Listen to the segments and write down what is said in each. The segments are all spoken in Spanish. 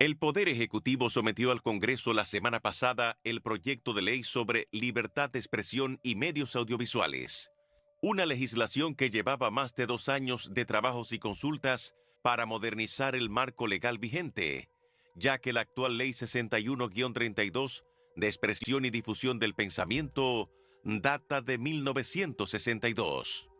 El Poder Ejecutivo sometió al Congreso la semana pasada el proyecto de ley sobre libertad de expresión y medios audiovisuales, una legislación que llevaba más de 2 años de trabajos y consultas para modernizar el marco legal vigente, ya que la actual Ley 61-32 de expresión y difusión del pensamiento data de 1962.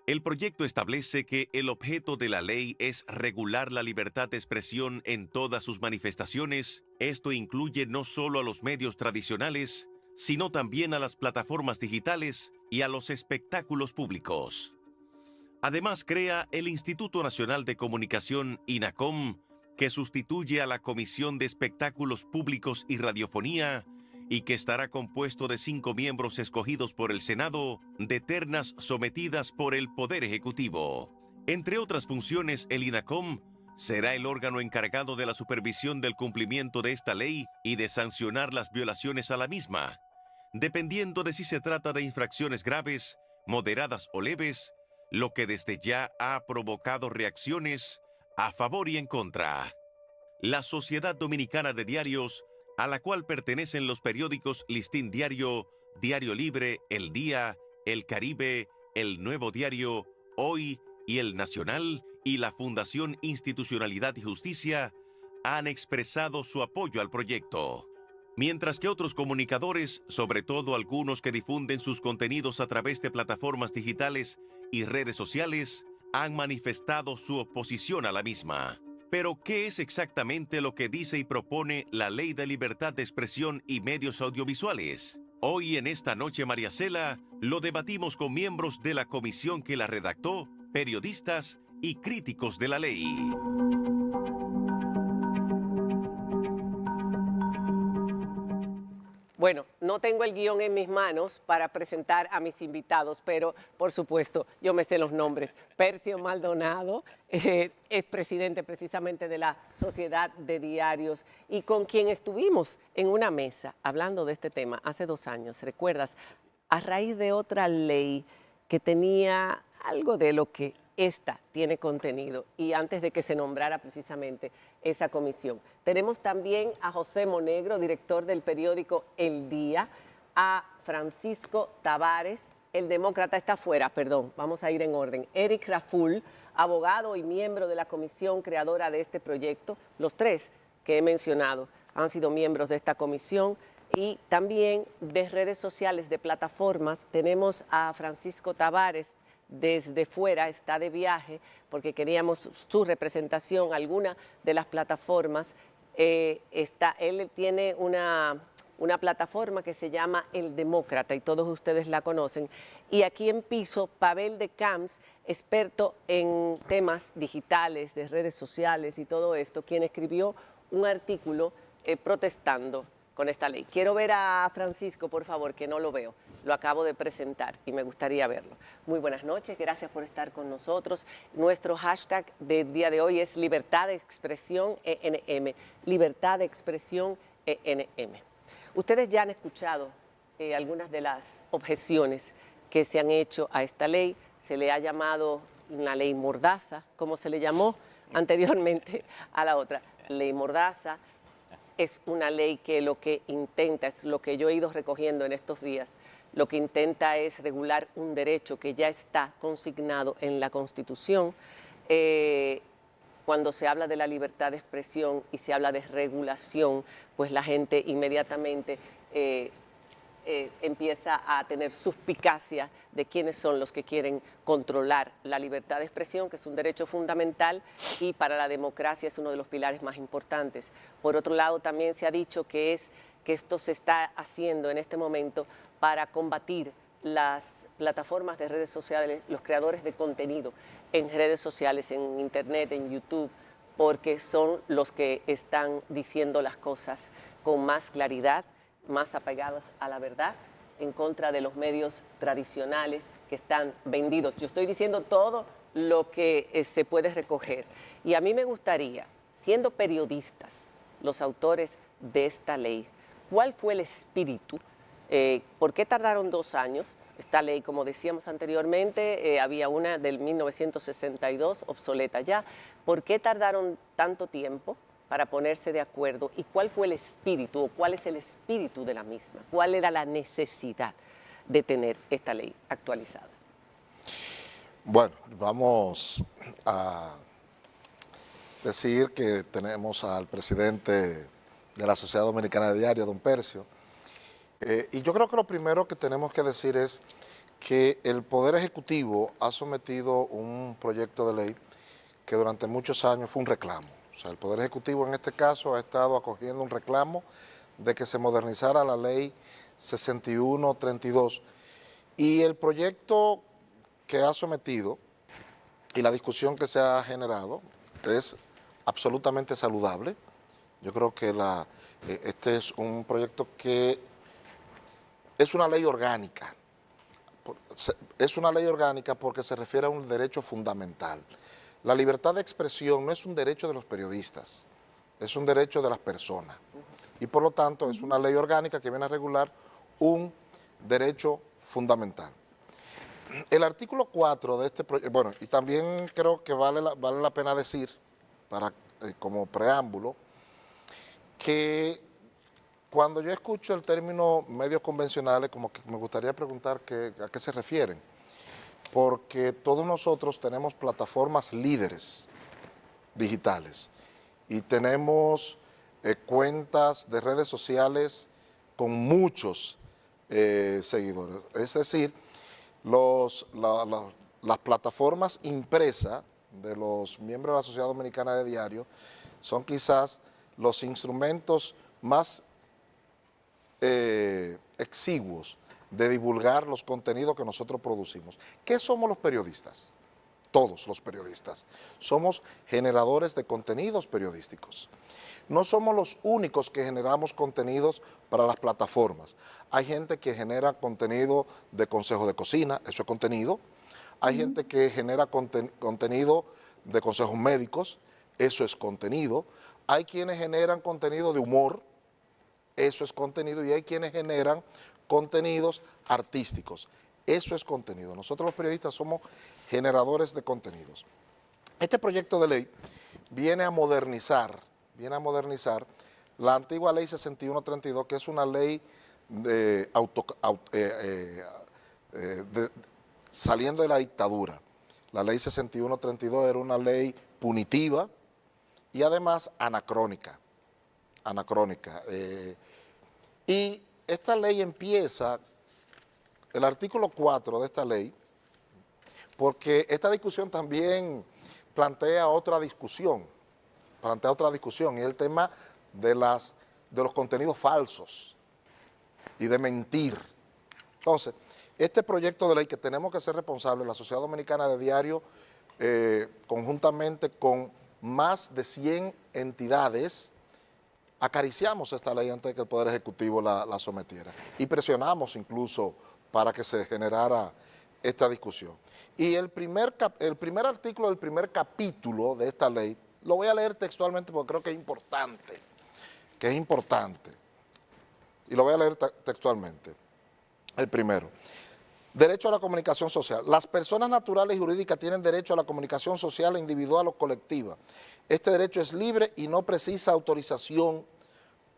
El proyecto establece que el objeto de la ley es regular la libertad de expresión en todas sus manifestaciones. Esto incluye no solo a los medios tradicionales, sino también a las plataformas digitales y a los espectáculos públicos. Además, crea el Instituto Nacional de Comunicación, INACOM, que sustituye a la Comisión de Espectáculos Públicos y Radiofonía y que estará compuesto de 5 miembros escogidos por el Senado, de ternas sometidas por el Poder Ejecutivo. Entre otras funciones, el INACOM será el órgano encargado de la supervisión del cumplimiento de esta ley y de sancionar las violaciones a la misma, dependiendo de si se trata de infracciones graves, moderadas o leves, lo que desde ya ha provocado reacciones a favor y en contra. La Sociedad Dominicana de Diarios, a la cual pertenecen los periódicos Listín Diario, Diario Libre, El Día, El Caribe, El Nuevo Diario, Hoy y El Nacional, y la Fundación Institucionalidad y Justicia, han expresado su apoyo al proyecto. Mientras que otros comunicadores, sobre todo algunos que difunden sus contenidos a través de plataformas digitales y redes sociales, han manifestado su oposición a la misma. Pero, ¿qué es exactamente lo que dice y propone la Ley de Libertad de Expresión y Medios Audiovisuales? Hoy en esta noche, María Cela, lo debatimos con miembros de la comisión que la redactó, periodistas y críticos de la ley. Bueno, no tengo el guión en mis manos para presentar a mis invitados, pero por supuesto yo me sé los nombres. Percio Maldonado es presidente precisamente de la Sociedad de Diarios y con quien estuvimos en una mesa hablando de este tema hace 2 años, ¿recuerdas? A raíz de otra ley que tenía algo de lo que esta tiene contenido y antes de que se nombrara precisamente esa comisión. Tenemos también a José Monegro, director del periódico El Día, a Francisco Tavares, el demócrata está afuera, perdón, vamos a ir en orden, Eric Raful, abogado y miembro de la comisión creadora de este proyecto. Los tres que he mencionado han sido miembros de esta comisión. Y también de redes sociales, de plataformas, tenemos a Francisco Tavares desde fuera, está de viaje porque queríamos su representación, alguna de las plataformas. Él tiene una plataforma que se llama El Demócrata y todos ustedes la conocen. Y aquí en piso, Pavel de Camps, experto en temas digitales, de redes sociales y todo esto, quien escribió un artículo protestando con esta ley. Quiero ver a Francisco, por favor, que no lo veo. Lo acabo de presentar y me gustaría verlo. Muy buenas noches, gracias por estar con nosotros. Nuestro hashtag del día de hoy es Libertad de Expresión ENM. Libertad de Expresión ENM. Ustedes ya han escuchado algunas de las objeciones que se han hecho a esta ley. Se le ha llamado una ley mordaza, como se le llamó anteriormente a la otra. Ley mordaza. Es una ley que lo que intenta, es lo que yo he ido recogiendo en estos días, lo que intenta es regular un derecho que ya está consignado en la Constitución. Cuando se habla de la libertad de expresión y se habla de regulación, pues la gente inmediatamente empieza a tener suspicacia de quiénes son los que quieren controlar la libertad de expresión, que es un derecho fundamental y para la democracia es uno de los pilares más importantes. Por otro lado, también se ha dicho que esto se está haciendo en este momento para combatir las plataformas de redes sociales, los creadores de contenido en redes sociales, en Internet, en YouTube, porque son los que están diciendo las cosas con más claridad, más apegados a la verdad, en contra de los medios tradicionales que están vendidos. Yo estoy diciendo todo lo que se puede recoger. Y a mí me gustaría, siendo periodistas, los autores de esta ley, ¿cuál fue el espíritu? ¿Por qué tardaron 2 años? Esta ley, como decíamos anteriormente, había una del 1962, obsoleta ya. ¿Por qué tardaron tanto tiempo? para ponerse de acuerdo y cuál fue el espíritu o cuál es el espíritu de la misma? ¿Cuál era la necesidad de tener esta ley actualizada? Bueno, vamos a decir que tenemos al presidente de la Sociedad Dominicana de Diario, don Percio, y yo creo que lo primero que tenemos que decir es que el Poder Ejecutivo ha sometido un proyecto de ley que durante muchos años fue un reclamo. O sea, el Poder Ejecutivo en este caso ha estado acogiendo un reclamo de que se modernizara la ley 6132 y el proyecto que ha sometido y la discusión que se ha generado es absolutamente saludable. Yo creo que este es un proyecto que es una ley orgánica. Es una ley orgánica porque se refiere a un derecho fundamental. La libertad de expresión no es un derecho de los periodistas, es un derecho de las personas. Y por lo tanto es una ley orgánica que viene a regular un derecho fundamental. El artículo 4 de este proyecto, bueno, y también creo que vale la pena decir, como preámbulo, que cuando yo escucho el término medios convencionales, como que me gustaría preguntar a qué se refieren, porque todos nosotros tenemos plataformas líderes digitales y tenemos cuentas de redes sociales con muchos seguidores. Es decir, las plataformas impresas de los miembros de la Sociedad Dominicana de Diario son quizás los instrumentos más exiguos de divulgar los contenidos que nosotros producimos. ¿Qué somos los periodistas? Todos los periodistas. Somos generadores de contenidos periodísticos. No somos los únicos que generamos contenidos para las plataformas. Hay gente que genera contenido de consejos de cocina, eso es contenido. Hay gente que genera contenido de consejos médicos, eso es contenido. Hay quienes generan contenido de humor, eso es contenido. Y hay quienes generan contenidos artísticos, eso es contenido. Nosotros los periodistas somos generadores de contenidos. Este proyecto de ley viene a modernizar la antigua ley 6132, que es una ley saliendo de la dictadura. La ley 6132 era una ley punitiva y además anacrónica. Y esta ley empieza, el artículo 4 de esta ley, porque esta discusión también plantea otra discusión, y el tema de los contenidos falsos y de mentir. Entonces, este proyecto de ley que tenemos que ser responsables, la Sociedad Dominicana de Diario, conjuntamente con más de 100 entidades, acariciamos esta ley antes de que el Poder Ejecutivo la sometiera y presionamos incluso para que se generara esta discusión. Y el primer artículo del primer capítulo de esta ley, lo voy a leer textualmente porque creo que es importante, y lo voy a leer textualmente. El primero: derecho a la comunicación social. Las personas naturales y jurídicas tienen derecho a la comunicación social individual o colectiva. Este derecho es libre y no precisa autorización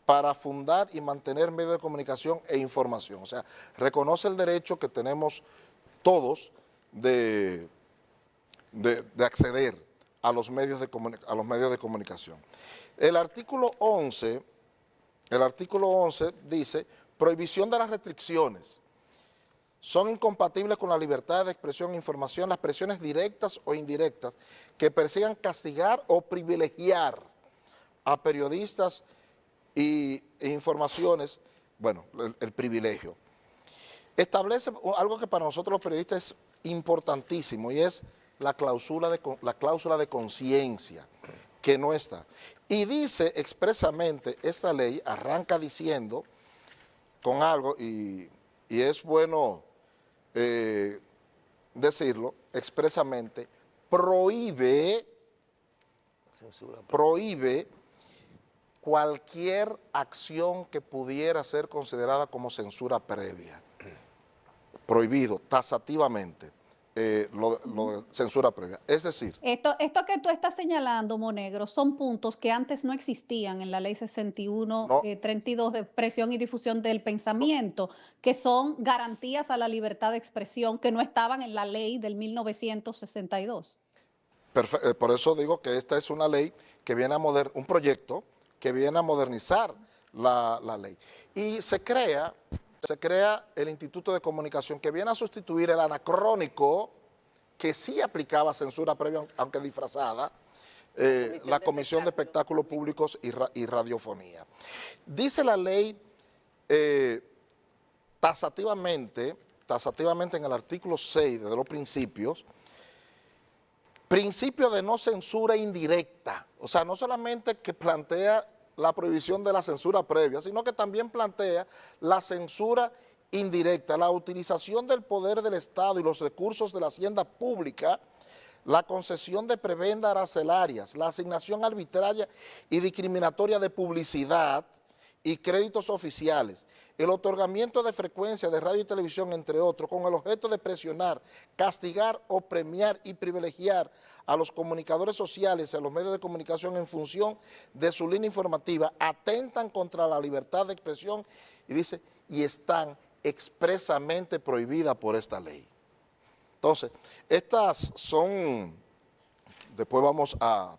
para fundar y mantener medios de comunicación e información. O sea, reconoce el derecho que tenemos todos de acceder a los medios de comunicación. El artículo 11 dice: prohibición de las restricciones. Son incompatibles con la libertad de expresión e información las presiones directas o indirectas que persigan castigar o privilegiar a periodistas e informaciones, bueno, el privilegio. Establece algo que para nosotros los periodistas es importantísimo, y es la cláusula de conciencia, que no está. Y dice expresamente, esta ley arranca diciendo con algo, y es bueno decirlo expresamente: prohíbe cualquier acción que pudiera ser considerada como censura previa. Prohibido taxativamente lo de censura previa. Es decir, Esto que tú estás señalando, Monegro, son puntos que antes no existían en la ley 61, no, 32 de expresión y difusión del pensamiento, que son garantías a la libertad de expresión que no estaban en la ley del 1962. por eso digo que esta es una ley que viene a un proyecto que viene a modernizar la ley. Y se crea el Instituto de Comunicación que viene a sustituir el anacrónico que sí aplicaba censura previa, aunque disfrazada, la Comisión de Espectáculos Públicos y Radiofonía. Dice la ley tasativamente en el artículo 6 de los principios, principio de no censura indirecta. O sea, no solamente que plantea la prohibición de la censura previa, sino que también plantea la censura indirecta, la utilización del poder del Estado y los recursos de la hacienda pública, la concesión de prebendas arancelarias, la asignación arbitraria y discriminatoria de publicidad y créditos oficiales, el otorgamiento de frecuencias de radio y televisión, entre otros, con el objeto de presionar, castigar o premiar y privilegiar a los comunicadores sociales y a los medios de comunicación en función de su línea informativa, atentan contra la libertad de expresión y dice, y están expresamente prohibidas por esta ley. Entonces, estas son, después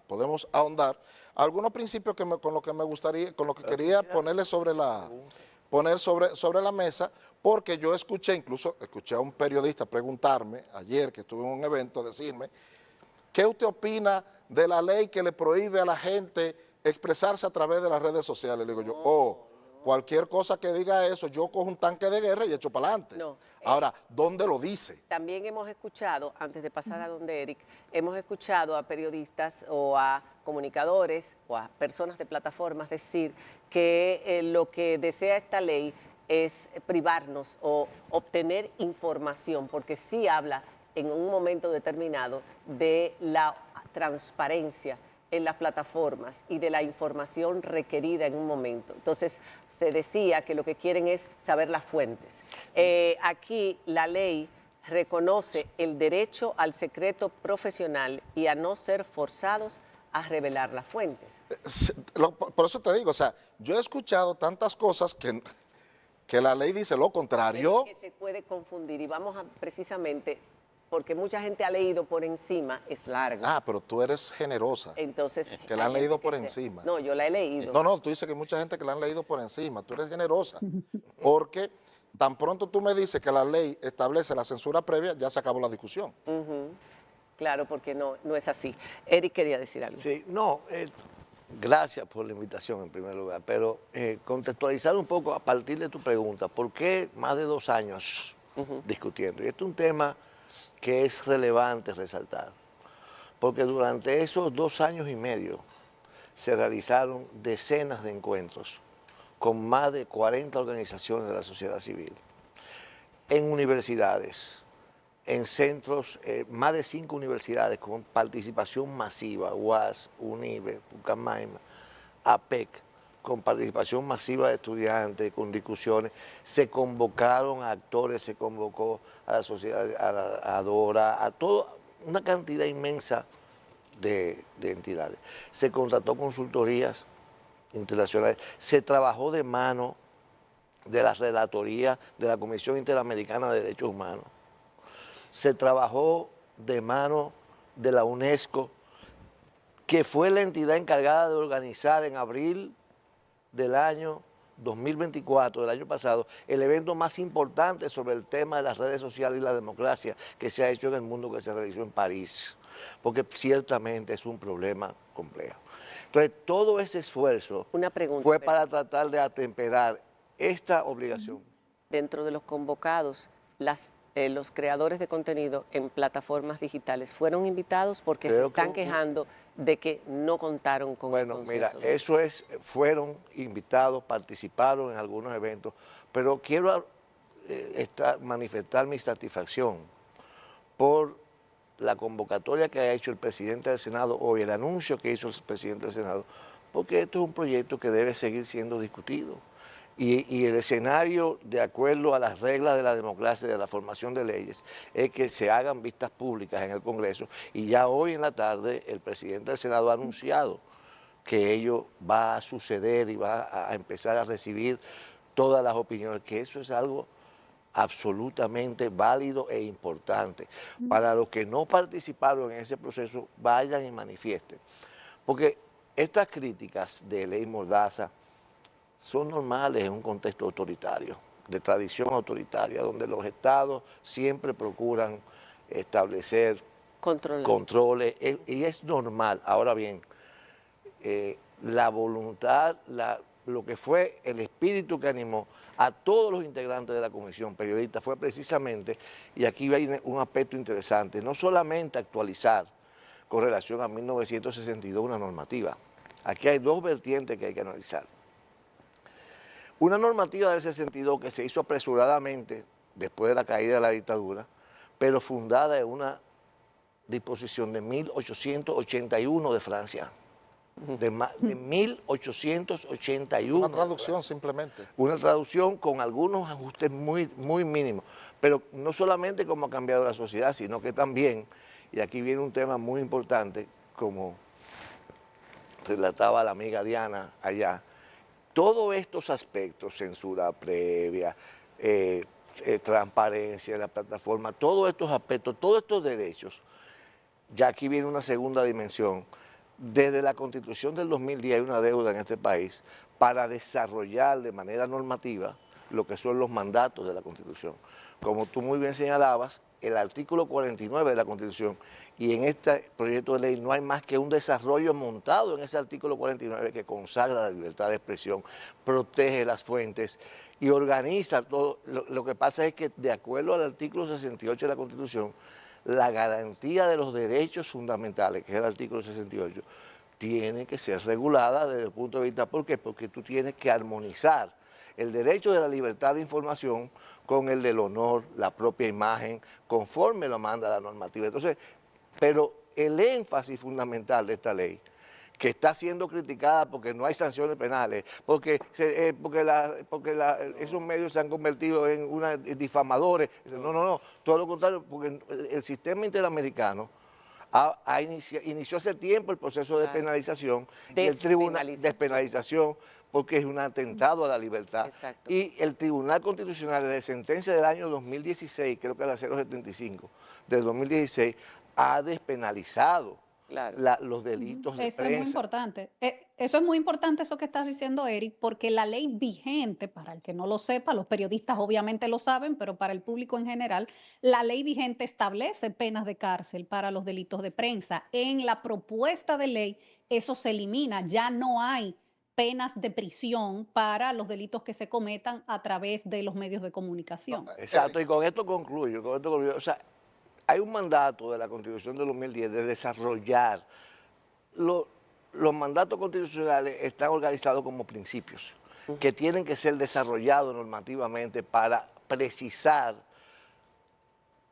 podemos ahondar, algunos principios con los que me gustaría, con los que quería ponerle sobre la mesa, porque yo escuché a un periodista preguntarme ayer que estuve en un evento, decirme, ¿qué usted opina de la ley que le prohíbe a la gente expresarse a través de las redes sociales? Le digo yo, cualquier cosa que diga eso, yo cojo un tanque de guerra y echo para adelante. No. Ahora, ¿dónde lo dice? También hemos escuchado, antes de pasar a donde Eric, hemos escuchado a periodistas o a comunicadores o a personas de plataformas decir que lo que desea esta ley es privarnos o obtener información, porque sí habla en un momento determinado de la transparencia en las plataformas y de la información requerida en un momento. Entonces, se decía que lo que quieren es saber las fuentes. Aquí la ley reconoce el derecho al secreto profesional y a no ser forzados a revelar las fuentes. Por eso te digo, o sea, yo he escuchado tantas cosas que la ley dice lo contrario. Es que se puede confundir y vamos a precisamente, porque mucha gente ha leído por encima, es largo. Ah, pero tú eres generosa. Entonces, que la han leído por encima. No, yo la he leído. No, tú dices que mucha gente que la han leído por encima. Tú eres generosa. Porque tan pronto tú me dices que la ley establece la censura previa, ya se acabó la discusión. Claro, porque no es así. Eric quería decir algo. Sí, no, gracias por la invitación en primer lugar, pero contextualizar un poco a partir de tu pregunta, ¿por qué más de 2 años discutiendo? Y esto es un tema que es relevante resaltar, porque durante esos 2 años y medio se realizaron decenas de encuentros con más de 40 organizaciones de la sociedad civil, en universidades, en centros, más de 5 universidades con participación masiva, UAS, UNIBE, Pucamaima, APEC, con participación masiva de estudiantes, con discusiones, se convocaron a actores, se convocó a la sociedad, a Dora, a toda una cantidad inmensa de entidades. Se contrató consultorías internacionales, se trabajó de mano de la relatoría de la Comisión Interamericana de Derechos Humanos, se trabajó de mano de la UNESCO, que fue la entidad encargada de organizar en abril del año 2024, del año pasado, el evento más importante sobre el tema de las redes sociales y la democracia que se ha hecho en el mundo, que se realizó en París, porque ciertamente es un problema complejo. Entonces, todo ese esfuerzo fue para tratar de atemperar esta obligación. Dentro de los convocados, los creadores de contenido en plataformas digitales fueron invitados porque se están quejando de que no contaron con el consenso. Mira, eso es, fueron invitados, participaron en algunos eventos, pero quiero manifestar mi satisfacción por la convocatoria que ha hecho el presidente del Senado hoy, el anuncio que hizo el presidente del Senado, porque esto es un proyecto que debe seguir siendo discutido Y el escenario, de acuerdo a las reglas de la democracia y de la formación de leyes, es que se hagan vistas públicas en el Congreso. Y ya hoy en la tarde el presidente del Senado ha anunciado que ello va a suceder y va a empezar a recibir todas las opiniones, que eso es algo absolutamente válido e importante. Para los que no participaron en ese proceso, vayan y manifiesten. Porque estas críticas de ley Mordaza son normales en un contexto autoritario, de tradición autoritaria, donde los estados siempre procuran establecer controles, y es normal. Ahora bien, la voluntad, lo que fue el espíritu que animó a todos los integrantes de la comisión periodista fue precisamente, y aquí hay un aspecto interesante, no solamente actualizar con relación a 1962 una normativa. Aquí hay dos vertientes que hay que analizar. Una normativa del 62 que se hizo apresuradamente después de la caída de la dictadura, pero fundada en una disposición de 1881 de Francia. De 1881. Una traducción simplemente. Una traducción con algunos ajustes muy, muy mínimos. Pero no solamente cómo ha cambiado la sociedad, sino que también, y aquí viene un tema muy importante, como relataba la amiga Diana allá, todos estos aspectos, censura previa, transparencia de la plataforma, todos estos aspectos, todos estos derechos, ya aquí viene una segunda dimensión. Desde la Constitución del 2010 hay una deuda en este país para desarrollar de manera normativa lo que son los mandatos de la Constitución. Como tú muy bien señalabas, el artículo 49 de la Constitución, y en este proyecto de ley no hay más que un desarrollo montado en ese artículo 49 que consagra la libertad de expresión, protege las fuentes y organiza todo. Lo que pasa es que de acuerdo al artículo 68 de la Constitución, la garantía de los derechos fundamentales, que es el artículo 68, tiene que ser regulada desde el punto de vista, ¿por qué? Porque tú tienes que armonizar el derecho de la libertad de información con el del honor, la propia imagen, conforme lo manda la normativa. Entonces, pero el énfasis fundamental de esta ley, que está siendo criticada porque no hay sanciones penales, porque esos medios se han convertido en difamadores. No, todo lo contrario, porque el sistema interamericano inició hace tiempo el proceso de penalización, y el tribunal despenalización, porque es un atentado a la libertad. Exacto. Y el Tribunal Constitucional, desde sentencia del año 2016, creo que es la 075, del 2016, ha despenalizado los delitos de Eso prensa. es muy importante. Eso es muy importante, eso que estás diciendo, Eric, porque la ley vigente, para el que no lo sepa, los periodistas obviamente lo saben, pero para el público en general, la ley vigente establece penas de cárcel para los delitos de prensa. En la propuesta de ley, eso se elimina, ya no hay penas de prisión para los delitos que se cometan a través de los medios de comunicación. Exacto, y con esto concluyo. O sea, hay un mandato de la Constitución de 2010 de desarrollar. Los mandatos constitucionales están organizados como principios que tienen que ser desarrollados normativamente para precisar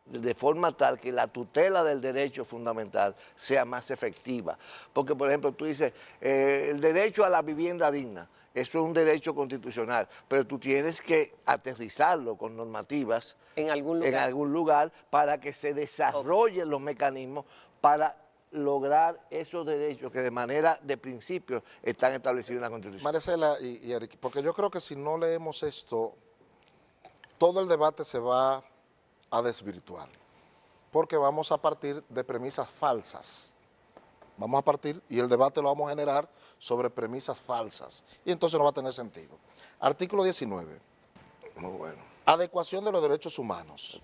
de forma tal que la tutela del derecho fundamental sea más efectiva. Porque, por ejemplo, tú dices, el derecho a la vivienda digna, eso es un derecho constitucional, pero tú tienes que aterrizarlo con normativas en algún lugar para que se desarrollen los mecanismos para lograr esos derechos que de manera de principio están establecidos en la Constitución. Maricela y Eric, porque yo creo que si no leemos esto, todo el debate se va a desvirtuar, porque vamos a partir de premisas falsas. Vamos a partir y el debate lo vamos a generar sobre premisas falsas, y entonces no va a tener sentido. Artículo 19. Muy bueno. Adecuación de los derechos humanos.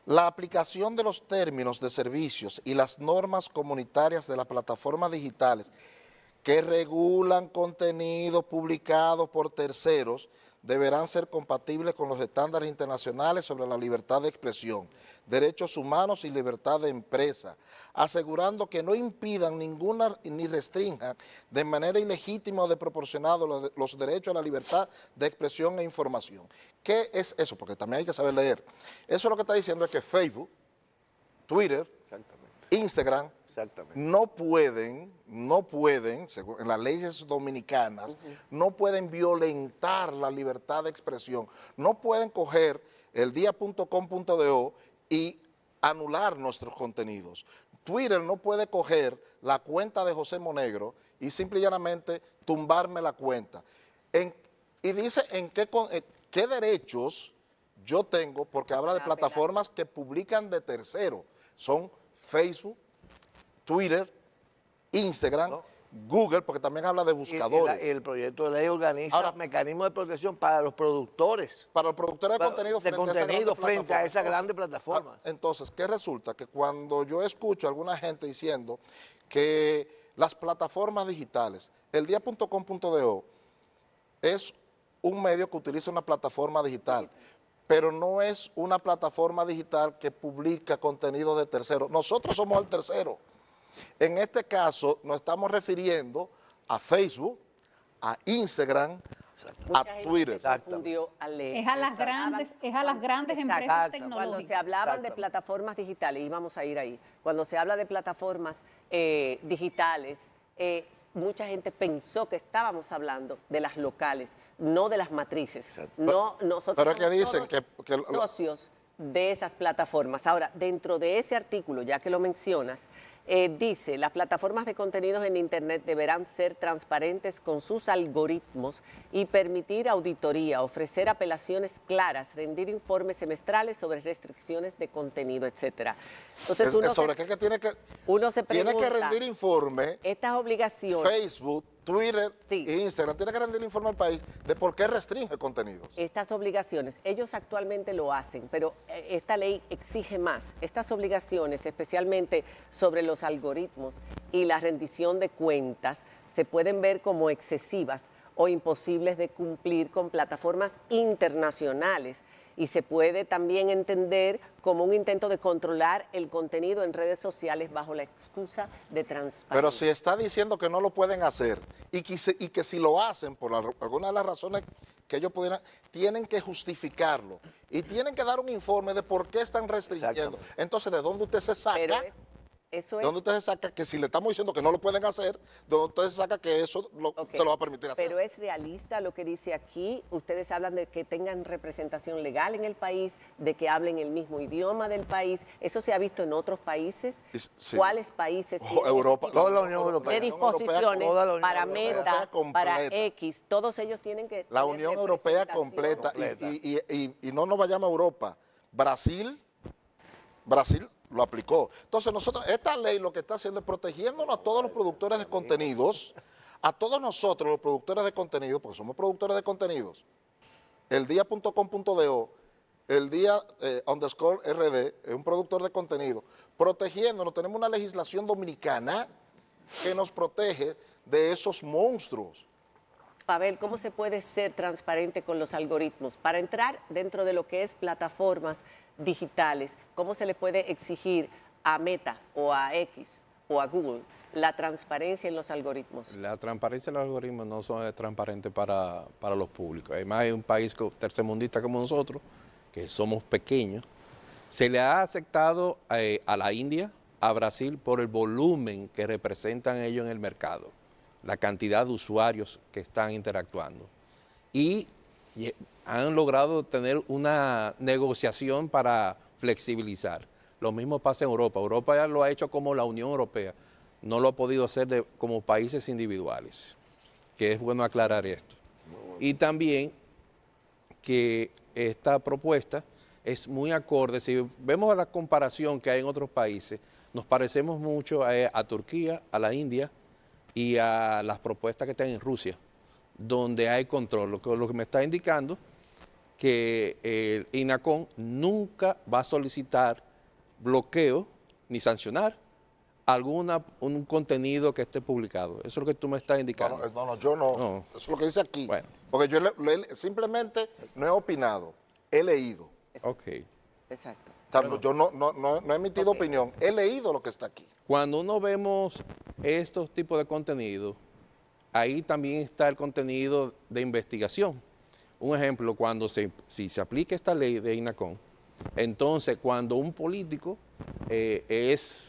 La aplicación de los términos de servicios y las normas comunitarias de las plataformas digitales que regulan contenidos publicados por terceros deberán ser compatibles con los estándares internacionales sobre la libertad de expresión, derechos humanos y libertad de empresa, asegurando que no impidan ninguna ni restrinjan de manera ilegítima o desproporcionada los derechos a la libertad de expresión e información. ¿Qué es eso? Porque también hay que saber leer. Eso lo que está diciendo es que Facebook, Twitter, Instagram, Exactamente. no pueden, según en las leyes dominicanas, no pueden violentar la libertad de expresión. No pueden coger el dia.com.do y anular nuestros contenidos. Twitter no puede coger la cuenta de José Monegro y simple y llanamente tumbarme la cuenta. Y dice en qué derechos yo tengo, porque habla de plataformas que publican de tercero. Son Facebook, Twitter, Instagram, Google, porque también habla de buscadores. El proyecto de ley organiza Ahora, mecanismos de protección para los productores. Para los productores de contenido frente a esa grande plataforma. Entonces, ¿qué resulta? Que cuando yo escucho a alguna gente diciendo que las plataformas digitales, el dia.com.do es un medio que utiliza una plataforma digital, pero no es una plataforma digital que publica contenido de terceros. Nosotros somos el tercero. En este caso nos estamos refiriendo a Facebook, a Instagram, a Twitter. Es a las grandes empresas tecnológicas. Cuando se hablaban de plataformas digitales, y vamos a ir ahí, cuando se habla de plataformas digitales, mucha gente pensó que estábamos hablando de las locales, no de las matrices. No, nosotros pero es que dicen somos socios de esas plataformas. Ahora, dentro de ese artículo, ya que lo mencionas, dice, las plataformas de contenidos en Internet deberán ser transparentes con sus algoritmos y permitir auditoría, ofrecer apelaciones claras, rendir informes semestrales sobre restricciones de contenido, etcétera. Entonces, uno se tiene que pregunta, rendir informe. estas obligaciones. Facebook, Twitter e Instagram tiene que rendir informe al país de por qué restringe contenidos. Estas obligaciones, ellos actualmente lo hacen, pero esta ley exige más. Estas obligaciones, especialmente sobre los algoritmos y la rendición de cuentas, se pueden ver como excesivas o imposibles de cumplir con plataformas internacionales. Y se puede también entender como un intento de controlar el contenido en redes sociales bajo la excusa de transparencia. Pero si está diciendo que no lo pueden hacer y que si lo hacen por alguna de las razones que ellos pudieran, tienen que justificarlo y tienen que dar un informe de por qué están restringiendo. Entonces, ¿de dónde usted se saca? ¿De dónde usted se saca que si le estamos diciendo que no lo pueden hacer, de dónde usted se saca que eso se lo va a permitir hacer? Pero es realista lo que dice aquí. Ustedes hablan de que tengan representación legal en el país, de que hablen el mismo idioma del país. ¿Eso se ha visto en otros países? Sí. ¿Cuáles países? Europa. Toda la Unión Europea. De disposiciones para Meta, para X, todos ellos tienen que... La Unión Europea completa. Y no nos vayamos a Europa. Brasil lo aplicó. Entonces esta ley lo que está haciendo es protegiéndonos a todos los productores de contenidos, a todos nosotros los productores de contenidos, porque somos productores de contenidos. El dia.com.do, el dia _RD, es un productor de contenido, protegiéndonos. Tenemos una legislación dominicana que nos protege de esos monstruos. Pavel, ¿cómo se puede ser transparente con los algoritmos? Para entrar dentro de lo que es plataformas digitales, ¿cómo se le puede exigir a Meta o a X o a Google la transparencia en los algoritmos? La transparencia en los algoritmos no son transparentes para los públicos. Además, hay un país tercermundista como nosotros, que somos pequeños. Se le ha aceptado a la India, a Brasil, por el volumen que representan ellos en el mercado, la cantidad de usuarios que están interactuando. Y han logrado tener una negociación para flexibilizar. Lo mismo pasa en Europa. Europa ya lo ha hecho como la Unión Europea. No lo ha podido hacer como países individuales, que es bueno aclarar esto. Y también que esta propuesta es muy acorde. Si vemos la comparación que hay en otros países, nos parecemos mucho a Turquía, a la India y a las propuestas que están en Rusia, donde hay control. Lo que me está indicando que el INACON nunca va a solicitar bloqueo ni sancionar un contenido que esté publicado. Eso es lo que tú me estás indicando. No, yo no. Eso es lo que dice aquí. Bueno. Porque yo simplemente no he opinado, he leído. Ok. Exacto. Yo no he emitido opinión, he leído lo que está aquí. Cuando uno vemos estos tipos de contenido, ahí también está el contenido de investigación. Un ejemplo, si se aplica esta ley de INACON, entonces cuando un político es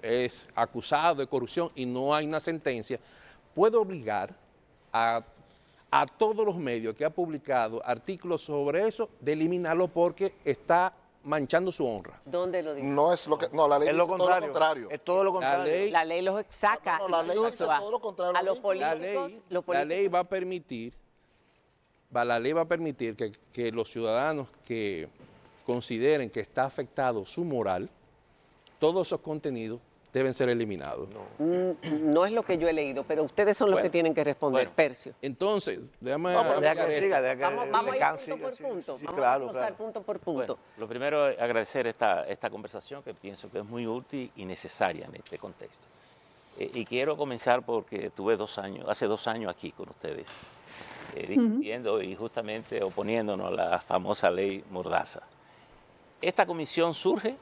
es acusado de corrupción y no hay una sentencia, puede obligar a todos los medios que han publicado artículos sobre eso de eliminarlo porque está manchando su honra. ¿Dónde lo dice? No es lo que, no, la ley Es dice lo todo lo contrario. contrario. Es todo lo contrario. La ley los saca No, la ley incluso dice todo lo contrario. a los La políticos. La ley va a permitir, que los ciudadanos que consideren que está afectado su moral, todos esos contenidos deben ser eliminados. No es lo que yo he leído, pero ustedes son los Bueno, que tienen que responder. bueno. Percio. Entonces, déjame No, pero deja aclarar que esto. siga, deja que Vamos a ir Lecán punto siga, por sí, punto. sí, Vamos claro, a pasar claro. punto por punto. Bueno, lo primero es agradecer esta conversación que pienso que es muy útil y necesaria en este contexto. Y quiero comenzar porque tuve hace 2 años aquí con ustedes, discutiendo y justamente oponiéndonos a la famosa ley Mordaza. Esta comisión surge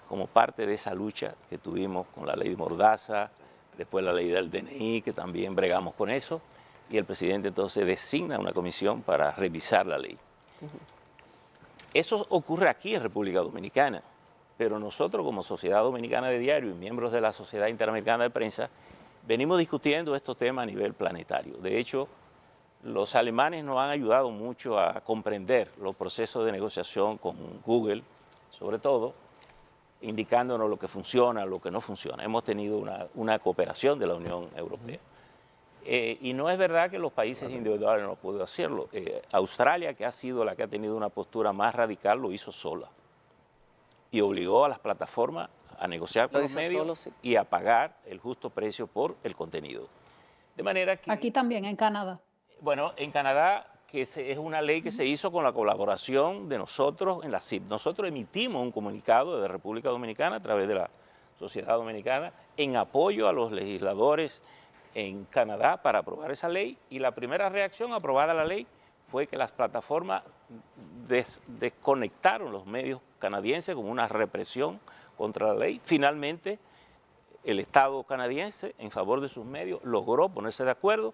como parte de esa lucha que tuvimos con la ley Mordaza, después la ley del DNI, que también bregamos con eso, y el presidente entonces designa una comisión para revisar la ley. Eso ocurre aquí en República Dominicana, pero nosotros como Sociedad Dominicana de Diario y miembros de la Sociedad Interamericana de Prensa venimos discutiendo estos temas a nivel planetario. De hecho, los alemanes nos han ayudado mucho a comprender los procesos de negociación con Google, sobre todo, indicándonos lo que funciona, lo que no funciona. Hemos tenido una cooperación de la Unión Europea. Y no es verdad que los países individuales no pueden hacerlo. Australia, que ha sido la que ha tenido una postura más radical, lo hizo sola. Y obligó a las plataformas a negociar con los medios solo, sí. y a pagar el justo precio por el contenido. De manera que... Aquí también, en Canadá. Bueno, en Canadá, es una ley que se hizo con la colaboración de nosotros en la CIP. Nosotros emitimos un comunicado de República Dominicana a través de la Sociedad Dominicana en apoyo a los legisladores en Canadá para aprobar esa ley, y la primera reacción aprobada la ley fue que las plataformas desconectaron los medios canadienses como una represión contra la ley. Finalmente, el Estado canadiense, en favor de sus medios, logró ponerse de acuerdo,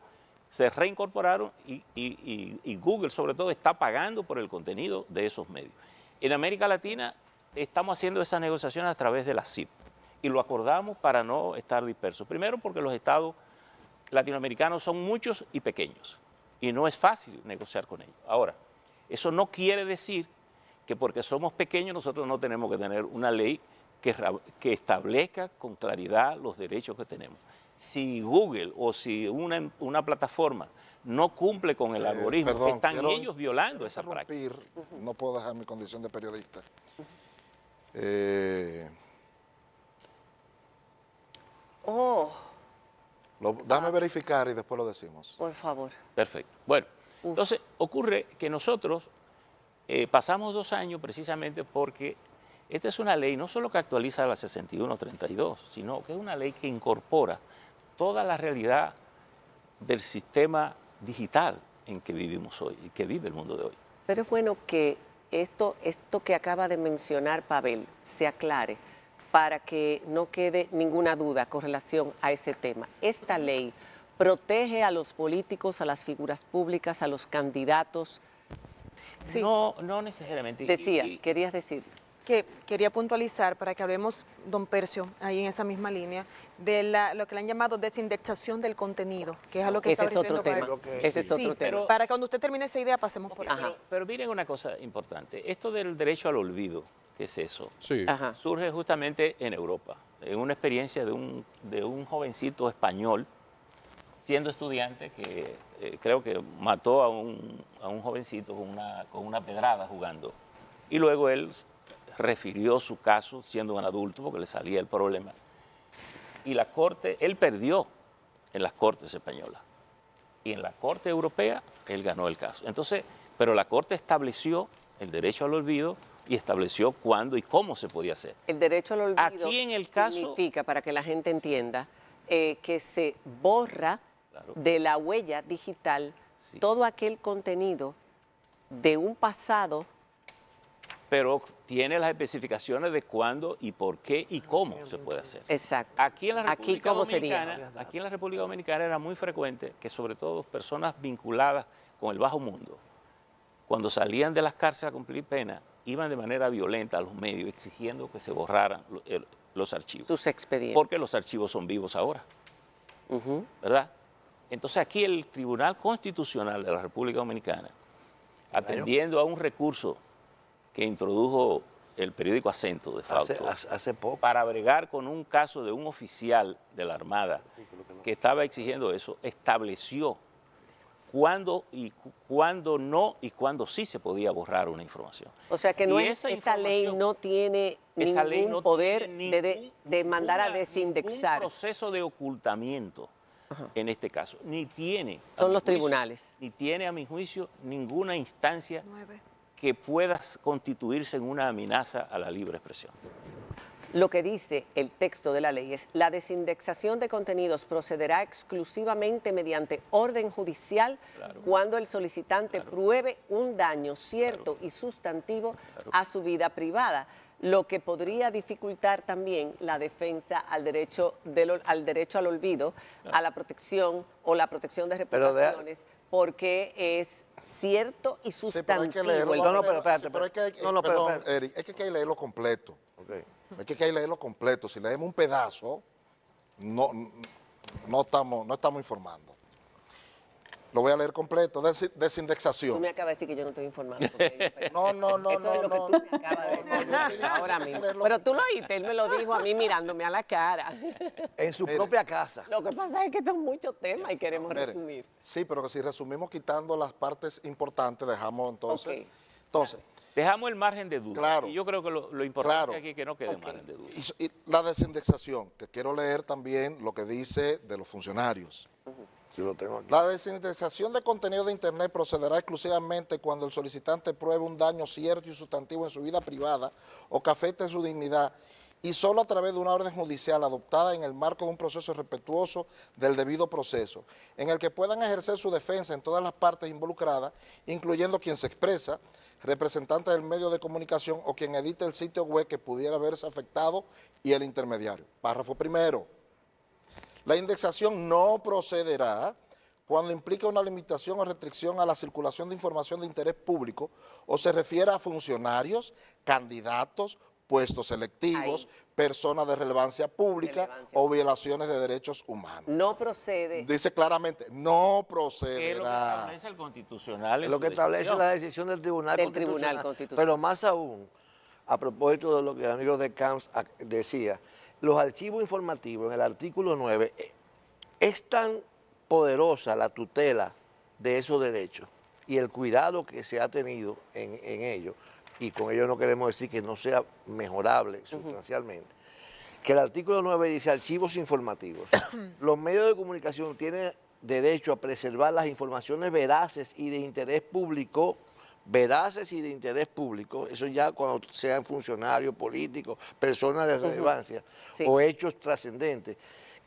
se reincorporaron y Google, sobre todo, está pagando por el contenido de esos medios. En América Latina estamos haciendo esas negociaciones a través de la CIP y lo acordamos para no estar dispersos. Primero, porque los estados latinoamericanos son muchos y pequeños y no es fácil negociar con ellos. Ahora, eso no quiere decir que porque somos pequeños nosotros no tenemos que tener una ley que establezca con claridad los derechos que tenemos. Si Google o si una plataforma no cumple con el algoritmo, Perdón, están quiero ellos violando esa interrumpir, práctica. no puedo dejar mi condición de periodista. Dame verificar y después lo decimos. Por favor. Perfecto. Bueno, entonces ocurre que nosotros pasamos 2 años precisamente porque esta es una ley no solo que actualiza la 6132, sino que es una ley que incorpora toda la realidad del sistema digital en que vivimos hoy y que vive el mundo de hoy. Pero es bueno que esto que acaba de mencionar Pavel se aclare para que no quede ninguna duda con relación a ese tema. Esta ley protege a los políticos, a las figuras públicas, a los candidatos. Sí. No necesariamente. Querías decir. Que quería puntualizar para que hablemos, don Percio, ahí en esa misma línea, de lo que le han llamado desindexación del contenido, que es a lo que Ese está es otro tema. Ese es otro tema. Para que cuando usted termine esa idea pasemos por ahí. Pero miren una cosa importante. Esto del derecho al olvido, ¿qué es eso? Sí. Ajá. Surge justamente en Europa, en una experiencia de un jovencito español, siendo estudiante, que creo que mató a un jovencito con una pedrada jugando. Y luego él refirió su caso siendo un adulto porque le salía el problema. Y la Corte, él perdió en las Cortes españolas. Y en la Corte Europea, él ganó el caso. Entonces, pero la Corte estableció el derecho al olvido y estableció cuándo y cómo se podía hacer. El derecho al olvido Aquí en el caso significa, para que la gente entienda, que se borra de la huella digital todo aquel contenido de un pasado. Pero tiene las especificaciones de cuándo y por qué y cómo se puede hacer. Exacto. Aquí en la República ¿cómo Dominicana, sería? aquí en la República Dominicana era muy frecuente que sobre todo personas vinculadas con el bajo mundo, cuando salían de las cárceles a cumplir pena iban de manera violenta a los medios exigiendo que se borraran los archivos. Sus expedientes. Porque los archivos son vivos ahora, ¿verdad? Entonces aquí el Tribunal Constitucional de la República Dominicana, atendiendo a un recurso que introdujo el periódico Acento de Fausto, Hace poco. para bregar con un caso de un oficial de la Armada que estaba exigiendo eso, estableció cuándo no y cuándo sí se podía borrar una información. O sea que Y no esa esta ley información- no tiene Esa ley ningún no poder tiene de mandar a ningún desindexar. proceso de ocultamiento en este caso. Ni tiene. a Son mi los juicio, tribunales. Ni tiene, a mi juicio, ninguna instancia 9. que pueda constituirse en una amenaza a la libre expresión. Lo que dice el texto de la ley es: la desindexación de contenidos procederá exclusivamente mediante orden judicial cuando el solicitante pruebe un daño cierto y sustantivo a su vida privada, lo que podría dificultar también la defensa al derecho al olvido, a la protección o la protección de Pero reputaciones, porque es cierto y Sí, pero hay que sustantivo. leerlo. el- No, no, pero espérate, Sí, pero no, pero perdón, espérate. Eric, es que hay que leerlo completo. Ok. Es que hay que leerlo completo. Si leemos un pedazo, no estamos informando. Lo voy a leer completo. Tú Desindexación. me acabas de decir que yo no estoy informando. porque No, Eso es lo que tú me acabas de decir ahora mismo. Pero tú lo oíste, él me lo dijo a mí mirándome a la cara. En su Mire. propia casa. Lo que pasa es que estos son muchos temas y queremos Mire, resumir. Sí, pero que si resumimos quitando las partes importantes, dejamos entonces. Ok. Entonces, Dejamos el margen de duda. Claro. Y yo creo que lo importante Claro. aquí es que no quede margen de duda. y la desindexación, que quiero leer también lo que dice de los funcionarios. Si lo tengo aquí. La desindexación de contenido de Internet procederá exclusivamente cuando el solicitante pruebe un daño cierto y sustantivo en su vida privada o que afecte su dignidad, y solo a través de una orden judicial adoptada en el marco de un proceso respetuoso del debido proceso, en el que puedan ejercer su defensa en todas las partes involucradas, incluyendo quien se expresa, representante del medio de comunicación o quien edite el sitio web que pudiera verse afectado, y el intermediario. Párrafo primero. La indexación no procederá cuando implica una limitación o restricción a la circulación de información de interés público o se refiere a funcionarios, candidatos, puestos selectivos, personas de relevancia pública o violaciones de derechos humanos. No procede. Dice claramente, no ¿Qué es lo que procederá. establece el Constitucional? en Lo su que establece decisión? la decisión del Tribunal Del Constitucional. Tribunal Constitucional. Pero más aún, a propósito de lo que el amigo de Camps decía, los archivos informativos en el artículo 9, es tan poderosa la tutela de esos derechos y el cuidado que se ha tenido en ello, y con ello no queremos decir que no sea mejorable sustancialmente, que el artículo 9 dice archivos informativos. Los medios de comunicación tienen derecho a preservar las informaciones veraces y de interés público, eso ya cuando sean funcionarios políticos, personas de relevancia Sí. o hechos trascendentes,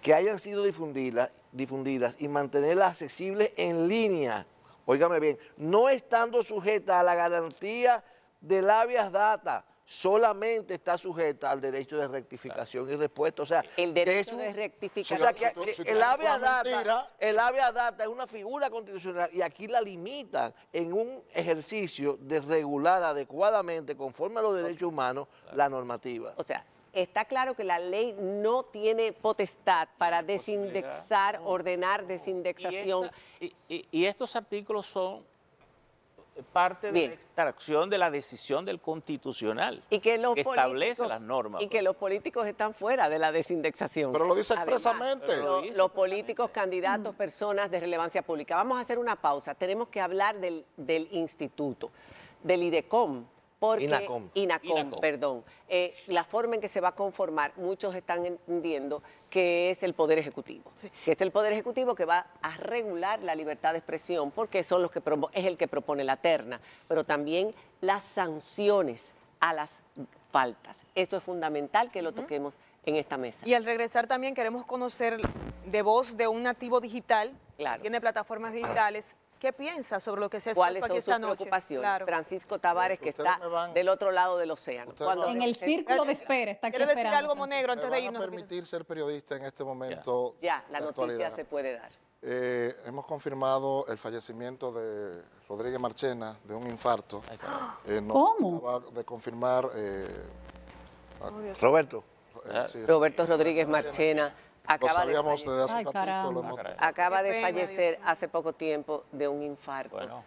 que hayan sido difundidas y mantenerlas accesibles en línea, óigame bien, no estando sujetas a la garantía del habeas data, solamente está sujeta al derecho de rectificación y respuesta. O sea, El que derecho es de o rectificación. sea, que Si tú el dices habeas una mentira, data es una figura constitucional y aquí la limitan en un ejercicio de regular adecuadamente, conforme a los derechos humanos, la normativa. O sea, está claro que la ley no tiene potestad para desindexar, ordenar desindexación. Y estos artículos son parte de Bien. la extracción de la decisión del Constitucional, Y que los que establece políticos- las normas. Y que los políticos están fuera de la desindexación. Pero lo dice Además, expresamente. Pero lo dice los políticos, candidatos, personas de relevancia pública. Vamos a hacer una pausa. Tenemos que hablar del instituto, del IDECOM. Porque, INACOM. perdón. La forma en que se va a conformar, muchos están entendiendo que es el Poder Ejecutivo. Sí. Que es el Poder Ejecutivo que va a regular la libertad de expresión, porque son los que es el que propone la terna, pero también las sanciones a las faltas. Esto es fundamental que lo toquemos en esta mesa. Y al regresar también queremos conocer de voz de un nativo digital, Claro. que tiene plataformas digitales, ¿qué piensa sobre lo que se ha ¿Cuáles expuesto aquí son esta sus noche? preocupaciones? Claro. Francisco Tavares, que Ustedes está me van- del otro lado del océano. Ustedes me van- En el círculo de espera, está aquí ¿Quiere decir esperando, algo, Francisco. Monegro, ¿Me antes de van a irnos? permitir ser periodista en este momento? Ya, la de noticia actualidad? se puede dar. Hemos confirmado el fallecimiento de Rodríguez Marchena de un infarto. Nos ¿Cómo? acaba de confirmar Roberto. sí, Roberto Rodríguez Marchena lo acaba de sabíamos desde hace Ay, un ratito. caramba. acaba Qué de pena, fallecer Dios mío. hace poco tiempo de un infarto. Bueno.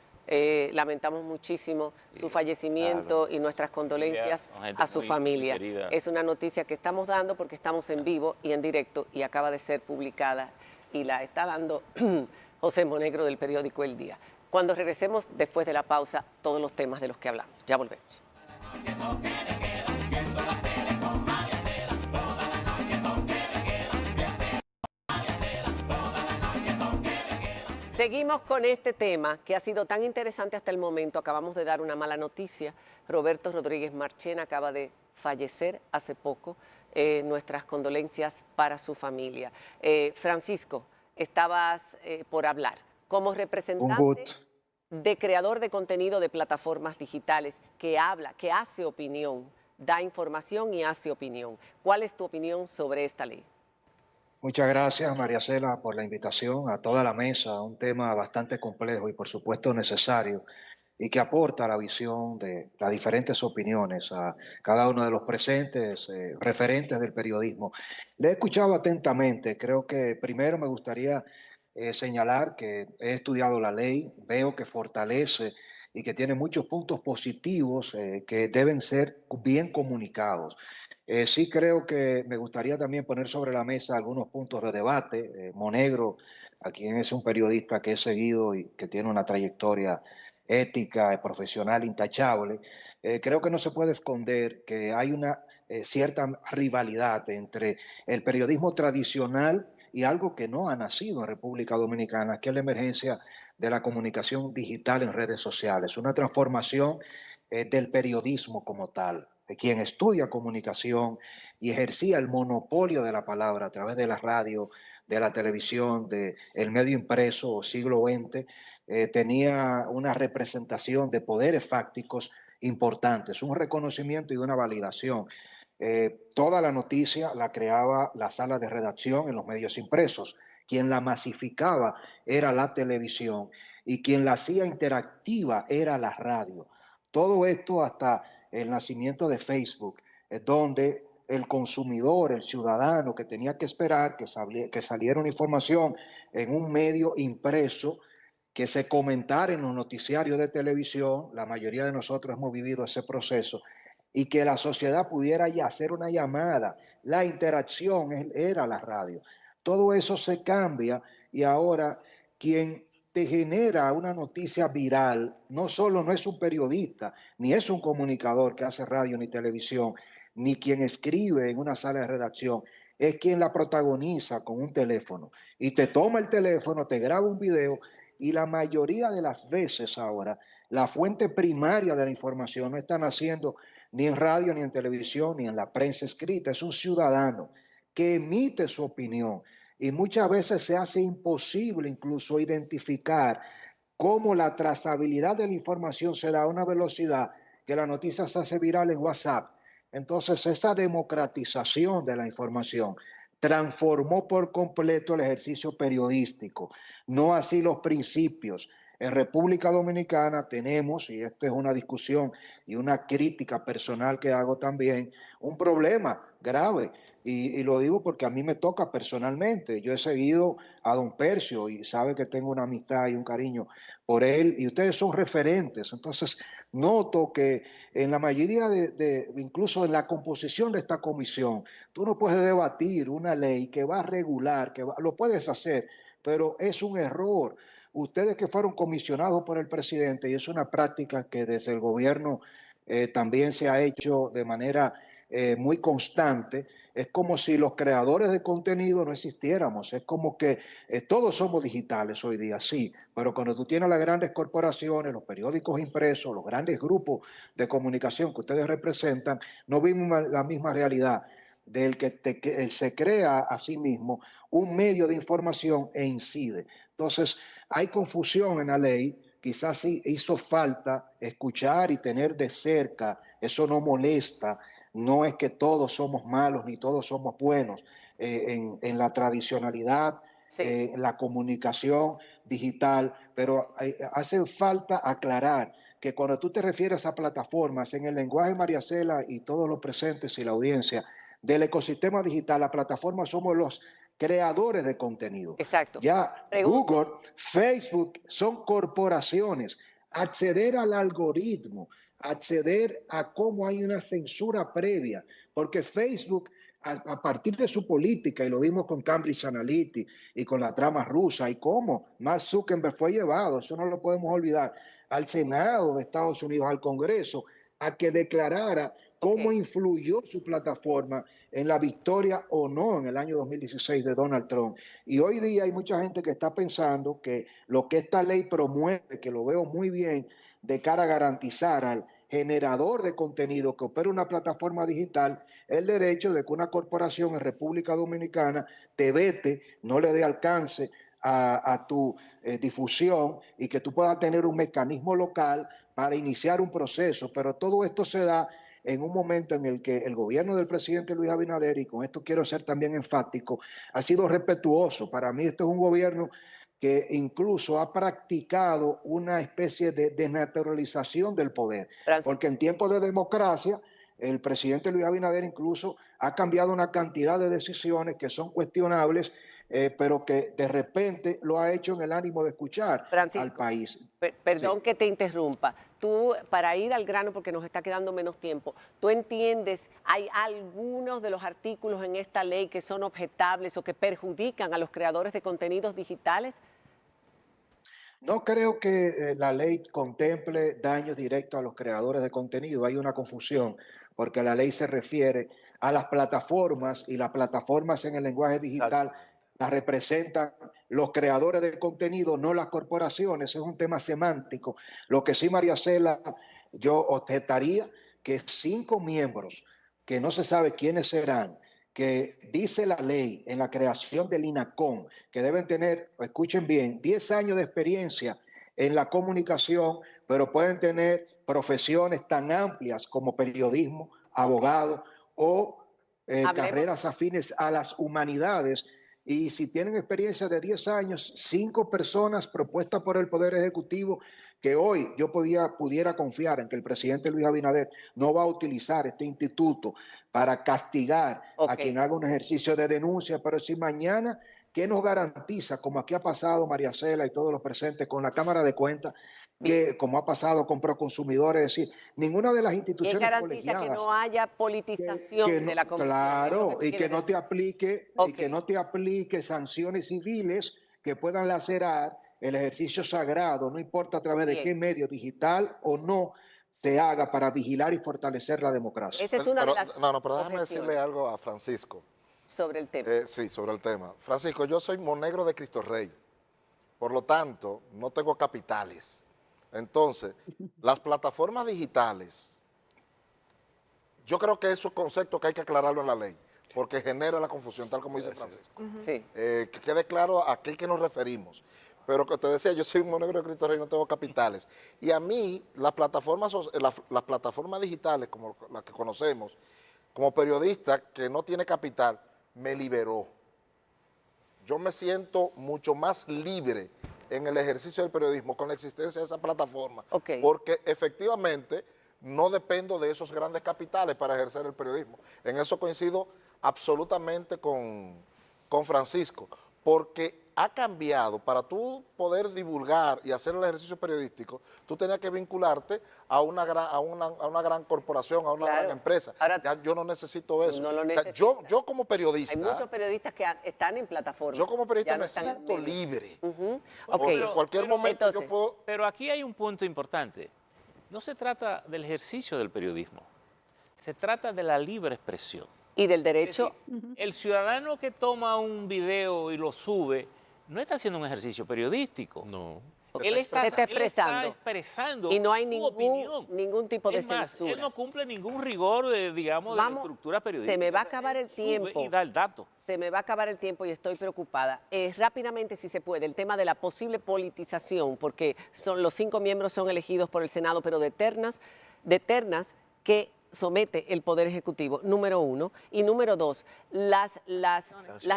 Lamentamos muchísimo su Sí, fallecimiento y nuestras condolencias Una gente a su muy familia. querida. Es una noticia que estamos dando porque estamos en vivo y en directo y acaba de ser publicada y la está dando José Monegro del periódico El Día. Cuando regresemos después de la pausa, todos los temas de los que hablamos. Ya volvemos. Seguimos con este tema que ha sido tan interesante hasta el momento. Acabamos de dar una mala noticia. Roberto Rodríguez Marchena acaba de fallecer hace poco. Nuestras condolencias para su familia. Francisco, estabas por hablar como representante de creador de contenido de plataformas digitales que habla, que hace opinión, da información y hace opinión. ¿Cuál es tu opinión sobre esta ley? Muchas gracias, María Cela, por la invitación a toda la mesa, un tema bastante complejo y por supuesto necesario y que aporta la visión de las diferentes opiniones a cada uno de los presentes, referentes del periodismo. Le he escuchado atentamente, creo que primero me gustaría señalar que he estudiado la ley, veo que fortalece y que tiene muchos puntos positivos que deben ser bien comunicados. Sí creo que me gustaría también poner sobre la mesa algunos puntos de debate. Monegro, a quien es un periodista que he seguido y que tiene una trayectoria ética y profesional intachable, creo que no se puede esconder que hay una cierta rivalidad entre el periodismo tradicional y algo que no ha nacido en República Dominicana, que es la emergencia de la comunicación digital en redes sociales, una transformación del periodismo como tal. Quien estudia comunicación y ejercía el monopolio de la palabra a través de la radio, de la televisión, del medio impreso siglo XX, tenía una representación de poderes fácticos importantes, un reconocimiento y una validación. Toda la noticia la creaba la sala de redacción en los medios impresos. Quien la masificaba era la televisión y quien la hacía interactiva era la radio. Todo esto hasta el nacimiento de Facebook, donde el consumidor, el ciudadano que tenía que esperar que saliera una información en un medio impreso, que se comentara en los noticiarios de televisión, la mayoría de nosotros hemos vivido ese proceso, y que la sociedad pudiera ya hacer una llamada. La interacción era la radio. Todo eso se cambia y ahora quien te genera una noticia viral no solo no es un periodista, ni es un comunicador que hace radio ni televisión, ni quien escribe en una sala de redacción, es quien la protagoniza con un teléfono. Y te toma el teléfono, te graba un video y la mayoría de las veces ahora la fuente primaria de la información no está naciendo ni en radio, ni en televisión, ni en la prensa escrita. Es un ciudadano que emite su opinión y muchas veces se hace imposible incluso identificar cómo la trazabilidad de la información se da a una velocidad que la noticia se hace viral en WhatsApp. Entonces, esa democratización de la información transformó por completo el ejercicio periodístico, no así los principios. En República Dominicana tenemos, y esta es una discusión y una crítica personal que hago también, un problema grave. Y lo digo porque a mí me toca personalmente. Yo he seguido a don Percio y sabe que tengo una amistad y un cariño por él, y ustedes son referentes. Entonces, noto que en la mayoría incluso en la composición de esta comisión, tú no puedes debatir una ley que va a regular, lo puedes hacer, pero es un error. Ustedes que fueron comisionados por el presidente, y es una práctica que desde el gobierno también se ha hecho de manera muy constante, es como si los creadores de contenido no existiéramos, es como que todos somos digitales hoy día, sí, pero cuando tú tienes las grandes corporaciones, los periódicos impresos, los grandes grupos de comunicación que ustedes representan, no vimos la misma realidad del que se crea a sí mismo un medio de información e incide. Entonces, hay confusión en la ley, quizás sí hizo falta escuchar y tener de cerca, eso no molesta, no es que todos somos malos ni todos somos buenos. En la tradicionalidad la comunicación digital, pero hace falta aclarar que cuando tú te refieres a plataformas, en el lenguaje María Cela y todos los presentes y la audiencia del ecosistema digital, la plataforma somos los creadores de contenido. Exacto. Ya Google, Facebook son corporaciones. Acceder al algoritmo, acceder a cómo hay una censura previa, porque Facebook, a partir de su política, y lo vimos con Cambridge Analytica y con la trama rusa, y cómo Mark Zuckerberg fue llevado, eso no lo podemos olvidar, al Senado de Estados Unidos, al Congreso, a que declarara cómo influyó su plataforma en la victoria o no en el año 2016 de Donald Trump. Y hoy día hay mucha gente que está pensando que lo que esta ley promueve, que lo veo muy bien, de cara a garantizar al generador de contenido que opera una plataforma digital el derecho de que una corporación en República Dominicana te vete, no le dé alcance a tu difusión y que tú puedas tener un mecanismo local para iniciar un proceso. Pero todo esto se da en un momento en el que el gobierno del presidente Luis Abinader, y con esto quiero ser también enfático, ha sido respetuoso. Para mí este es un gobierno que incluso ha practicado una especie de desnaturalización del poder. Porque en tiempos de democracia, el presidente Luis Abinader incluso ha cambiado una cantidad de decisiones que son cuestionables, pero que de repente lo ha hecho en el ánimo de escuchar al país. Perdón que te interrumpa. Tú, para ir al grano, porque nos está quedando menos tiempo, ¿tú entiendes, hay algunos de los artículos en esta ley que son objetables o que perjudican a los creadores de contenidos digitales? No creo que la ley contemple daños directos a los creadores de contenido. Hay una confusión, porque la ley se refiere a las plataformas, y las plataformas en el lenguaje digital las representan los creadores de contenido, no las corporaciones. Es un tema semántico. Lo que sí, María Cela, yo objetaría que 5 miembros, que no se sabe quiénes serán, que dice la ley en la creación del INACOM, que deben tener, escuchen bien, 10 años de experiencia en la comunicación, pero pueden tener profesiones tan amplias como periodismo, abogado o carreras afines a las humanidades. Y si tienen experiencia de 10 años, 5 personas propuestas por el Poder Ejecutivo, que hoy yo pudiera confiar en que el presidente Luis Abinader no va a utilizar este instituto para castigar a quien haga un ejercicio de denuncia, pero si mañana, ¿qué nos garantiza, como aquí ha pasado María Cela y todos los presentes con la Cámara de Cuentas, que como ha pasado con Proconsumidores, es decir, ninguna de las instituciones colegiadas, que no haya politización de la comisión? Claro, y que no te aplique, y que no te aplique sanciones civiles que puedan lacerar el ejercicio sagrado, no importa a través de qué medio digital o no se haga, para vigilar y fortalecer la democracia. Esa es una de las pero déjame decirle algo a Francisco. Sobre el tema. Sí, sobre el tema. Francisco, yo soy monegro de Cristo Rey. Por lo tanto, no tengo capitales. Entonces, las plataformas digitales, yo creo que es un concepto que hay que aclararlo en la ley, porque genera la confusión, tal como dice Francisco. Que quede claro a qué nos referimos. Pero que te decía, yo soy un monegro de Cristo Rey, no tengo capitales. Y a mí, las plataformas digitales, como las que conocemos, como periodista que no tiene capital, me liberó. Yo me siento mucho más libre en el ejercicio del periodismo con la existencia de esa plataforma, porque efectivamente no dependo de esos grandes capitales para ejercer el periodismo. En eso coincido absolutamente con Francisco, porque ha cambiado. Para tú poder divulgar y hacer el ejercicio periodístico, tú tenías que vincularte a una gran corporación, a una gran empresa. Ahora, ya yo no necesito eso. No lo o sea, yo como periodista... Hay muchos periodistas que están en plataformas. Yo como periodista me siento libre. Porque en cualquier momento yo puedo... Pero aquí hay un punto importante. No se trata del ejercicio del periodismo. Se trata de la libre expresión. Y del derecho... Es decir, el ciudadano que toma un video y lo sube no está haciendo un ejercicio periodístico. No. Él está expresando y no hay ningún tipo de censura. Él no cumple ningún rigor de la estructura periodística. Se me va a acabar el tiempo. Y da el dato. Se me va a acabar el tiempo y estoy preocupada. Rápidamente, si se puede, el tema de la posible politización, porque los 5 miembros son elegidos por el Senado, pero de ternas que somete el Poder Ejecutivo, número uno. Y número dos, las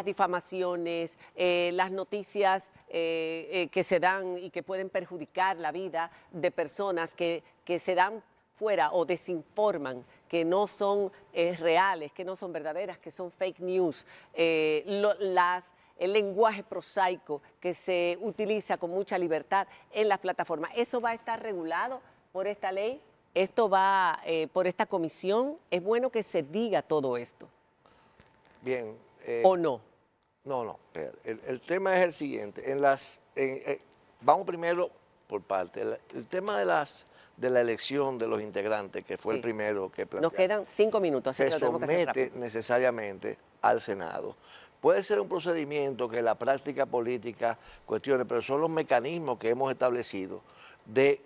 difamaciones, las noticias que se dan y que pueden perjudicar la vida de personas que se dan fuera o desinforman, que no son reales, que no son verdaderas, que son fake news, el lenguaje prosaico que se utiliza con mucha libertad en las plataformas. ¿Eso va a estar regulado por esta ley? ¿Esto va por esta comisión? ¿Es bueno que se diga todo esto? Bien. ¿O no? No. El tema es el siguiente. Vamos primero por parte. El tema de la elección de los integrantes, que fue el primero que planteamos. Nos quedan 5 minutos, así que lo Se tenemos que hacer somete rápido. necesariamente al Senado. Puede ser un procedimiento que la práctica política cuestione, pero son los mecanismos que hemos establecido de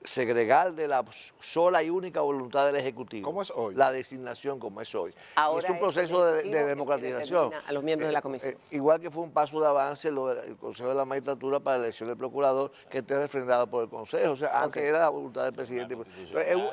segregar de la sola y única voluntad del Ejecutivo. ¿Cómo es hoy? La designación como es hoy. Ahora es un proceso el de Ejecutivo el que democratización. determina a los miembros de la comisión. Igual que fue un paso de avance el Consejo de la Magistratura para la elección del procurador, que esté refrendado por el Consejo. O sea, antes era la voluntad del presidente.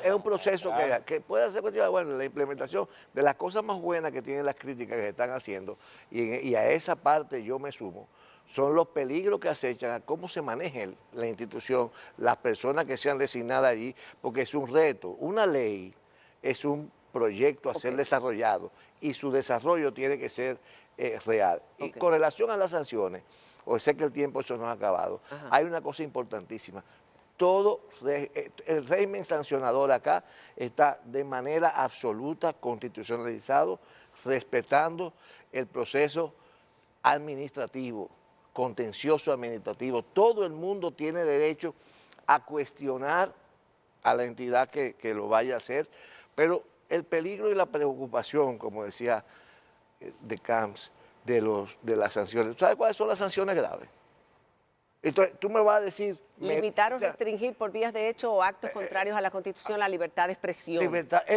Es un proceso que puede ser cuestionado. Bueno, la implementación de las cosas más buenas que tienen las críticas que se están haciendo, y a esa parte yo me sumo, son los peligros que acechan a cómo se maneje la institución, las personas que sean designadas allí, porque es un reto. Una ley es un proyecto a ser desarrollado y su desarrollo tiene que ser real. Y con relación a las sanciones, o sé que el tiempo eso no ha acabado, hay una cosa importantísima. El régimen sancionador acá está de manera absoluta constitucionalizado, respetando el proceso administrativo, contencioso administrativo. Todo el mundo tiene derecho a cuestionar a la entidad que lo vaya a hacer, pero el peligro y la preocupación, como decía de Camps, de las sanciones. ¿Sabes cuáles son las sanciones graves? Entonces, tú me vas a decir... Limitar o restringir por vías de hecho o actos contrarios a la Constitución la libertad de expresión.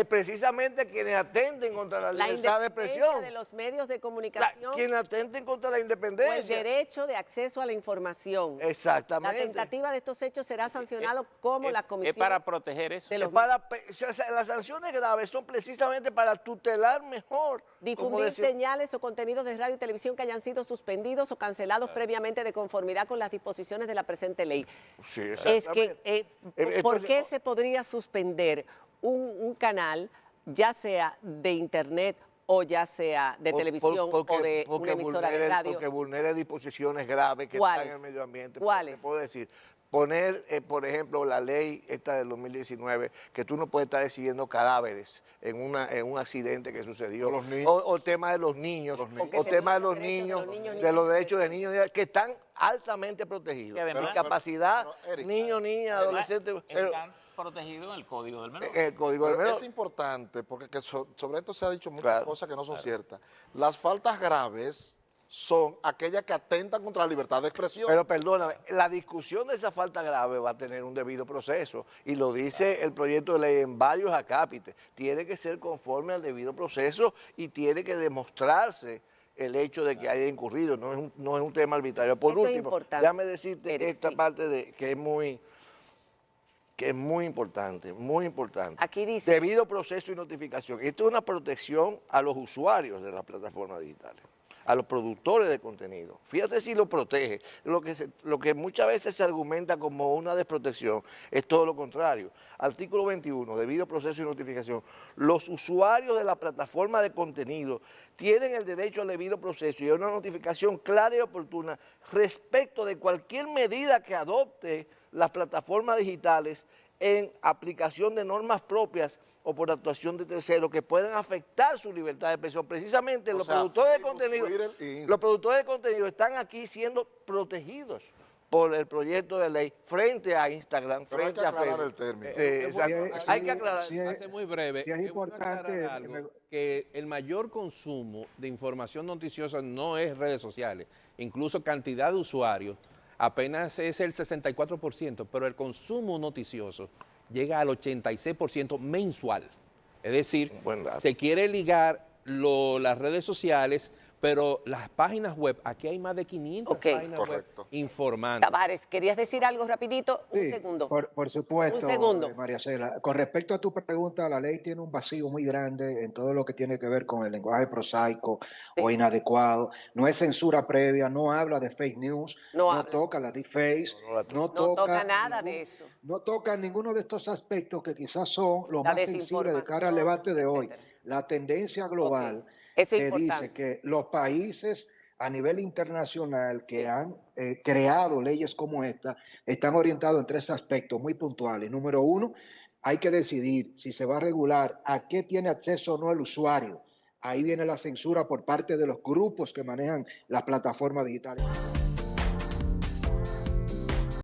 Precisamente quienes atenten contra la libertad de expresión. De los medios de comunicación. Quienes atenten contra la O el independencia. derecho de acceso a la información. Exactamente. La tentativa de estos hechos será sancionado como la comisión. Es para proteger eso. Las sanciones graves son precisamente para tutelar mejor. Difundir señales o contenidos de radio y televisión que hayan sido suspendidos o cancelados previamente de conformidad con las disposiciones de la presente ley. Sí, Es que, ¿por Entonces, qué se podría suspender un canal, ya sea de internet o ya sea de televisión o de una emisora de radio? Porque vulnere disposiciones graves que están en el medio ambiente. ¿Cuáles? Te puedo decir, poner, por ejemplo, la ley esta del 2019, que tú no puedes estar decidiendo cadáveres en un accidente que sucedió. O el tema de los niños, o tema de los niños, de los derechos de niños, que están altamente protegidos. Discapacidad, niños, niñas, adolescentes. Están protegidos en el Código del Menor. El Código del Menor. Es importante, porque sobre esto se ha dicho muchas cosas que no son ciertas. Las faltas graves son aquellas que atentan contra la libertad de expresión. Pero perdóname, la discusión de esa falta grave va a tener un debido proceso, y lo dice el proyecto de ley en varios acápites. Tiene que ser conforme al debido proceso y tiene que demostrarse el hecho de que haya incurrido, no es un tema arbitrario. Por Esto es último, importante. déjame decirte Eric, esta sí. parte que es muy importante, muy importante. Aquí dice... Debido proceso y notificación. Esto es una protección a los usuarios de las plataformas digitales, a los productores de contenido. Fíjate si lo protege. Lo que muchas veces se argumenta como una desprotección es todo lo contrario. Artículo 21, debido proceso y notificación. Los usuarios de la plataforma de contenido tienen el derecho al debido proceso y a una notificación clara y oportuna respecto de cualquier medida que adopte las plataformas digitales en aplicación de normas propias o por actuación de terceros que puedan afectar su libertad de expresión. Precisamente los productores de contenido están aquí siendo protegidos por el proyecto de ley frente a Instagram, Pero frente hay que a aclarar Facebook. el término. Exacto. Hay que aclarar. Hace muy breve. Sí, es importante. Algo, que el mayor consumo de información noticiosa no es redes sociales, incluso cantidad de usuarios apenas es el 64%, pero el consumo noticioso llega al 86% mensual. Es decir, se quiere ligar las redes sociales Pero las páginas web, aquí hay más de 500 Ok. páginas Correcto. web informando. Tavares, ¿querías decir algo rapidito? Un Sí, segundo. por supuesto, Un segundo. María Cela. Con respecto a tu pregunta, la ley tiene un vacío muy grande en todo lo que tiene que ver con el lenguaje prosaico o inadecuado. No es censura previa, no habla de fake news, No no habla. toca la deepfakes, No toca nada de eso. no toca ninguno de estos aspectos que quizás son los La más sensibles de cara al debate de hoy. desinformación, etcétera. La tendencia global Eso es que dice importante. que los países a nivel internacional que Sí. han creado leyes como esta están orientados en 3 aspectos muy puntuales. Número 1, hay que decidir si se va a regular a qué tiene acceso o no el usuario. Ahí viene la censura por parte de los grupos que manejan las plataformas digitales.